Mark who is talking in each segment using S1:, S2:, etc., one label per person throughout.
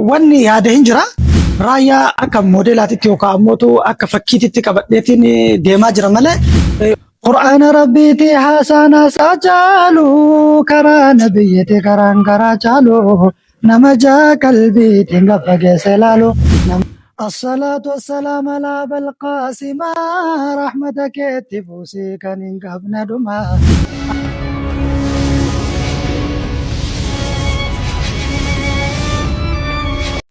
S1: wanni yaada hin jira. Raayyaa akka moodelaatitti yookaan ammoo akka fakkiititti qabadheetiin deemaa jira malee. Qur'aana rabbiiti haasana saachalu karaa nabiyyiti karaan karaa chaalu nama jaa qalbiitiin gaffa geesse laalu. الصلاة والسلام على بالقاسم رحمتك تفوسي كان قبنا دما.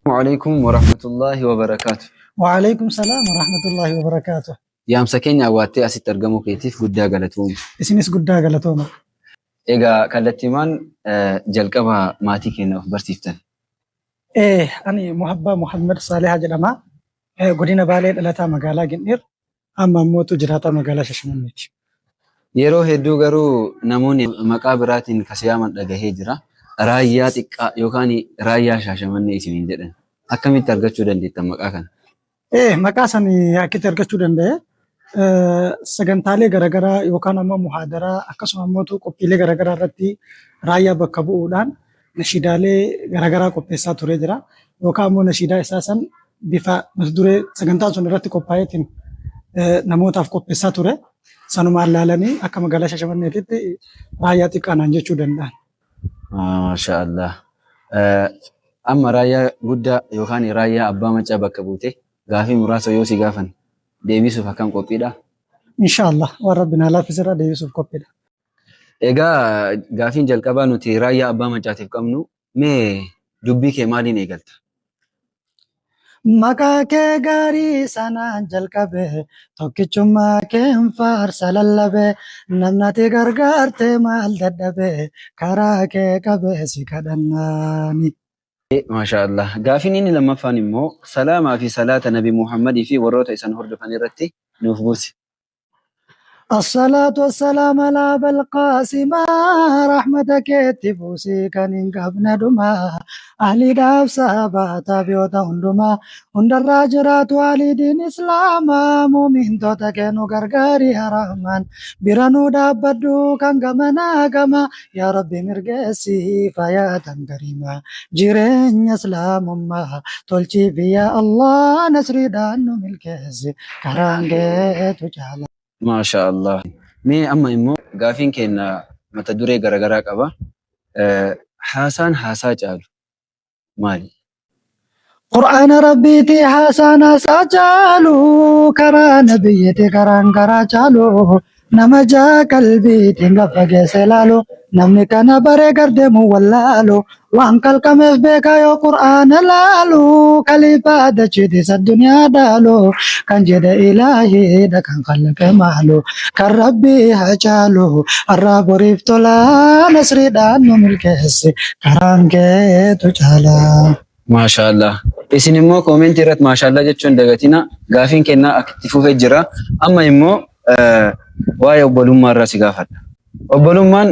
S2: وعليكم ورحمة الله وبركاته.
S1: وعليكم السلام ورحمة الله وبركاته.
S2: يا مسكين أواتي أسيت ترجمو كيتيف قدّا قالتهم.
S1: إسميس قدّا قالتهم.
S2: إيجا كالتيمان جلكبا ماتي كنا برسيفتن.
S1: أنا محمد صالح جلما قدينا بالي دلتا مقالا جنير أما موتو جراتا مقالا ششمنيتي.
S2: Yeroo hedduu garuu namoonni maqaa biraatiin kasiyaaman dhagahee jira. Raayyaa xiqqaa yookaan raayyaa shaashamannee isiniin jedhan. Akkamitti argachuu dandeettan maqaa kana?
S1: Maqaa sanii akkitti argachuu danda'e sagantaalee garaagaraa yookaan ammoo muhaadaraa akkasuma ammoo qophiilee garaagaraa irratti raayyaa bakka bu'uudhaan nashiidaalee garaagaraa qopheessaa turee jira. Yookaan ammoo nashiidaa isaa san bifa duree sagantaan sun irratti qophaa'eetiin namootaaf qopheessaa ture. Sanumaan ilaalanii akka magaalaa Shashamanneetitti raayyaa xiqqaanaan jechuu danda'an.
S2: Maashaallah. Amma raayyaa guddaa yookaan raayyaa abbaa macaa bakka buute gaafii muraasa yoo si gaafan deebisuuf akkam qophiidha?
S1: Inshaallah waan Rabbiin laafisirraa deebisuuf qophiidha.
S2: Egaa gaafiin jalqabaa nuti raayyaa abbaa macaatiif qabnu mee dubbii kee maaliin eegalta?
S1: Maqaa kee gaarii sanaan jalqabe tokkichummaa kee faarsa lallabe namnati gargaarte maal dadhabe karaa kee qabe si kadhannaani.
S2: Maashaallah. Gaafiin inni lammaffaan immoo salaamaa fi salaata nabi Muhammadii fi warroota isan hordofan irratti nuuf buusi.
S1: الصلاة والسلام على بالقاسم رحمتك تفوسي كان قبنا دما أهلي داب سابات بيوتا هندما هندر راجرات والدين إسلام مؤمن توتا كنو غرغاري رحمن برانو دابدو كان غمنا غما يا ربي مرغسي فيا تنكريما جيرين إسلام ما تولشي فيا الله نسري دانو ملكسي كرانجي تجالا.
S2: Maashaallah. Mee amma immoo gaafiin keenya mata duree garaagaraa qaba. Haasaan haasaa caalu maali?
S1: قرآن ربيتي حسنا سجالو كرا نبيتي كران كرا جالو نمجا قلبي تنغفق سلالو نمني كان بري قردمو واللالو وانكل كمف بيكا يو قرآن لالو كليفا دجدي الدنيا دالو كان جد إلهي دا كان خلق مالو كان ربي حجالو الرب ريفتو لا نسري دانو ملكسي كران كيتو جالا.
S2: Maashaallah. Isin immoo koomentii irratti maashaallah jechuun dagatina gaafiin kennaa akkatti fufee jira. Amma immoo waa'ee obbolummaa irraa si gaafadha. Obbolummaan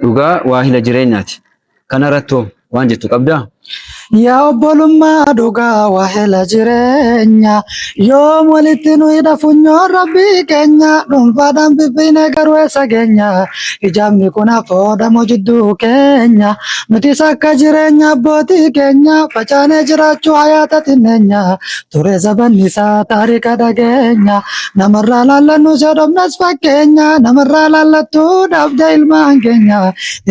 S2: dhugaa waahila jireenyaati. Kana irratti waan jettu qabdaa?
S1: Yaa obbolummaa dhugaa waahila jireenya yoom walitti nu hidha funyoon rabbii keenya dhuunfaadhaan bibbiine garuu eessa geenya ijaabni kun afoodamoo jidduu keenya nutis akka jireenya abbootii keenya facaanee jiraachuu hayaata tinneenya ture zabanni isaa taarika dhageenya namarraa laallannu sedhomnas fakkeenya namarraa laallattuu dhabda ilmaan keenya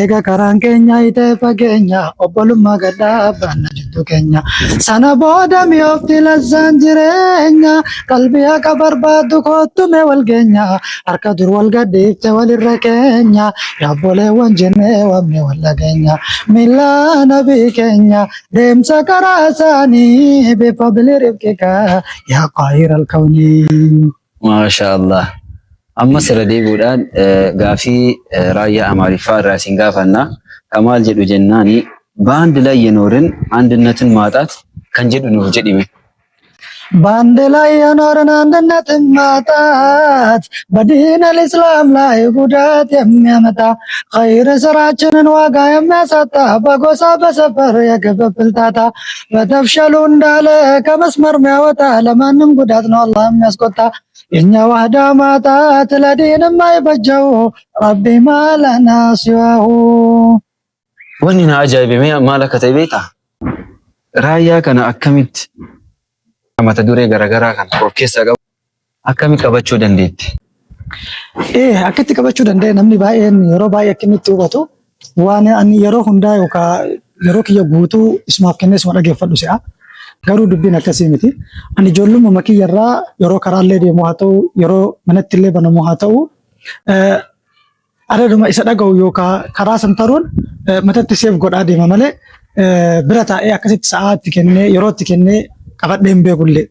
S1: eega karaan keenya itee fageenya obbolummaa gaddaa banna jiddu keenya sana booda mi'oofti lazzaan jireenya qalbii akka barbaaddu kottume wal geenya harka dur wal gadhiifte walirra keenya yaabboleewwan jennee wamne wal dhageenya millaa nabii keenya deemsa karaa isaanii bifabili rifqika yaa qaahiral kawnii.
S2: Maashaallah. Ammas irra deebi'uudhaan gaafii raayyaa Amaariffaa irraa isin gaafanna. Kamaal jedhu jennaani በአንድ ላይ የኖርን አንድነትን ማጣት ከንጀዱ ነው ጀዲሜ
S1: በአንድ ላይ የኖርን አንድነትን ማጣት በዲን አልእስላም ላይ ጉዳት የሚያመጣ ኸይር ስራችንን ዋጋ የሚያሳጣ በጎሳ በሰፈር የክፍፍል ጣጣ በተፍሸሉ እንዳለ ከመስመር የሚያወጣ ለማንም ጉዳት ነው አላህ የሚያስቆጣ የኛ ዋህዳ ማጣት ለዲን የማይበጀው ረቢ ማለና ሲዋሁ
S2: wanni na ajaa'ibe maal akka ta'e beektaa? raayyaa kana akkamitti mata duree garaagaraa kan of keessaa qabu akkamitti qabachuu dandeetti?
S1: Akkatti qabachuu danda'e namni baay'een yeroo baay'ee akkamitti hubatu waan ani yeroo hundaa yookaan yeroo kiyya guutuu isumaaf kennee isuma dhageeffadhu si'a. Garuu dubbiin akkasii miti. Ani ijoollummaa kiyyarraa yeroo karaallee deemu haa ta'u yeroo manatti illee banamu haa ta'u adeeduma isa dhaga'u yookaan karaa santaruun matatti seef godhaa deema malee bira taa'ee akkasitti sa'aatti kennee yerootti kennee qabadhee hin beekullee.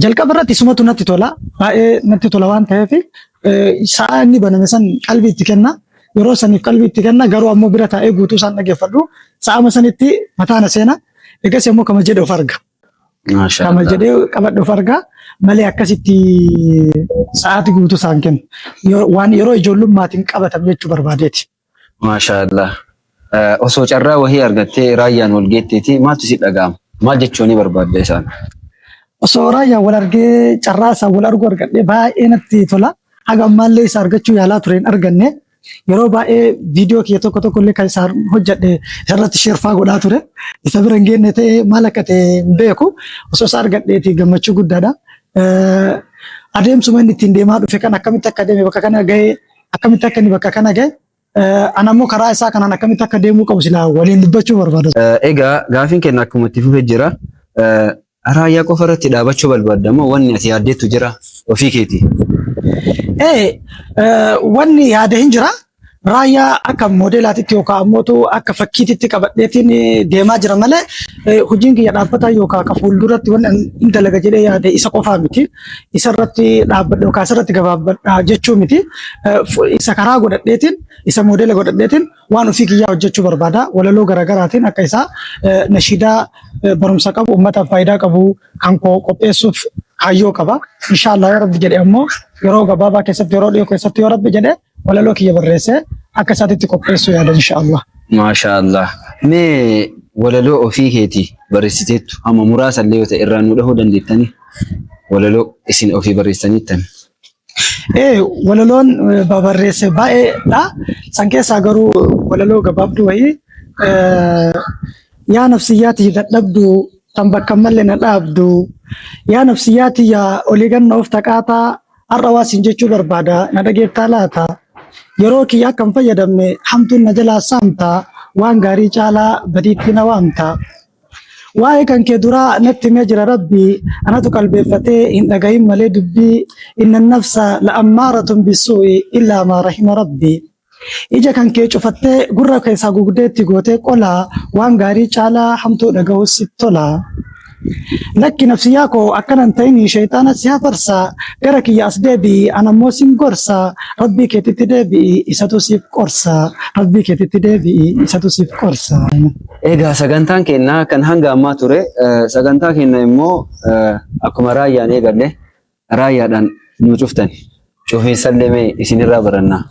S1: Jalqaba irratti isumatu natti tola baay'ee natti tola waan ta'eef sa'a inni baname san qalbii itti kenna yeroo saniif qalbii itti kenna garuu ammoo bira taa'ee guutuu isaan dhageeffadhu sa'ama sanitti mataan seena eegas immoo kama jedhe of arga. Kama jedhee qabadhe of arga malee akkasitti sa'aati guutuu isaan kennu waan yeroo ijoollummaatiin qabatan jechuu barbaadeeti.
S2: Maashaallah. Osoo carraa wahii argattee raayyaan wal geetteeti maaltu si dhaga'ama? Maal jechuun barbaadde isaan?
S1: Osoo raayyaan wal argee carraa isaan wal argu argadhee baay'ee natti tola. Haga ammaallee isa argachuu yaalaa tureen arganne yeroo baay'ee viidiyoo kiyya tokko tokko illee kan isaan hojjedhe irratti sheerfaa godhaa ture. Isa bira hin geenne ta'ee maal akka ta'e hin beeku. Osoo isa argadheeti gammachuu guddaadha. Adeemsuma inni ittiin deemaa dhufe kan akkamitti akka deeme bakka kana gahee akkamitti akka inni bakka kana gahe anammoo karaa isaa kanaan akkamitti akka deemuu qabu silaa waliin dubbachuu barbaada.
S2: Egaa gaafiin keenya akkuma itti fufee jira. Raayyaa qofa irratti dhaabachuu barbaadda moo wanni ati yaaddeetu jira ofii keeti?
S1: Wanni yaada hin jira. Raayyaa akka moodelaatitti yookaan ammoo akka fakkiititti qabadheetiin deemaa jira malee hojiin kiyya dhaabbataa yookaan akka fuulduratti wanni hin dalaga jedhee yaade isa qofaa miti. Isa irratti dhaabbadha yookaan asirratti gabaabbadha jechuu miti. Isa karaa godhadheetiin isa moodela godhadheetiin waan ofii kiyyaa hojjechuu barbaada. Walaloo garaagaraatiin akka isaa nashiidaa barumsa qabu uummataaf faayidaa qabu kan qopheessuuf hayyoo qaba. Inshaallah yoo rabbi jedhe ammoo yeroo gabaabaa keessatti yeroo dhiyoo keessatti yoo rabbi jedhe walaloo kiyya barreessee akka isaatitti qopheessuu yaada inshaallah.
S2: Maashaallah. Mee walaloo ofii keetii barreessiteettu amma muraasa illee yoo ta'e irraa nu dhahuu dandeettanii walaloo isin ofii barreessaniittan.
S1: Walaloon barreesse baay'eedha. San keessaa garuu walaloo gabaabduu wayii yaa nafsiyyaati dadhabdu tan bakka malee na dhaabdu yaa nafsiyyaati yaa olii ganna of taqaataa har'a waasin jechuu barbaada na dhageettaa laata yeroo kiyya akkam fayyadamne hamtuun na jalaa saamta waan gaarii caalaa badiitti na waamta waa'ee kan kee duraa natti himee jira rabbi anatu qalbeeffatee hin dhagahin malee dubbii inna nafsa la'ammaaratun bisuu'i illaa maa rahima rabbi ija kan kee cufattee gurra keessaa gugdeetti gootee qolaa waan gaarii caalaa hamtuu dhaga'u sitti tola. Lakki nafsiyyaa koo akkanan ta'ini shayxaana si hafarsa gara kiyya as deebi'i anammoo sin gorsa rabbii keetitti deebi'i isatu siif qorsa rabbii keetitti deebi'i isatu siif qorsa.
S2: Egaa sagantaan keenya kan hanga ammaa ture sagantaa keenya immoo akkuma raayyaan eegalle raayyaadhaan nu cuftan cufiinsallee mee isinirraa barannaa.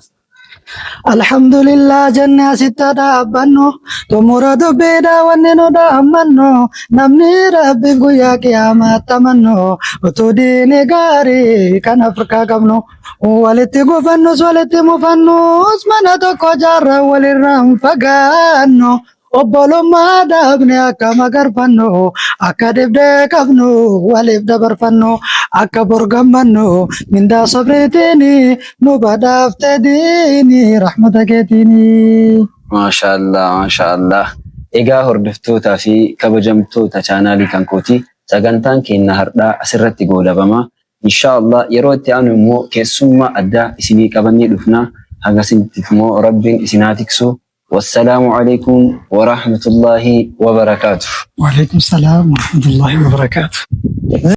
S1: Alhamdulillah jannee asitti dhaabbannu xumura dubbiidha wanni nu dhaammannu namni rabbiif guyyaa qiyaamaatti amannu utuu diinii gaarii kan Afrikaa qabnu walitti gufannus walitti mufannus mana tokko jaarraa walirraa hin fagaannu obbolummaa dhaabne akka magarfannu akka dibdee qabnu waliif dabarfannu akka borgammannu mindaa sobriitiini nu badhaafte diini rahmata keetiini.
S2: Maashaallah maashaallah. Egaa hordoftootaa fi kabajamtoota chaanaalii kan kooti sagantaan keenya har'aa asirratti goolabama. Inshaallah yeroo itti aanu immoo keessummaa addaa isinii qabannee dhufna. Hagasinitti immoo rabbiin isinaa tiksu. والسلام عليكم ورحمة الله وبركاته.
S1: وعليكم السلام ورحمة الله وبركاته.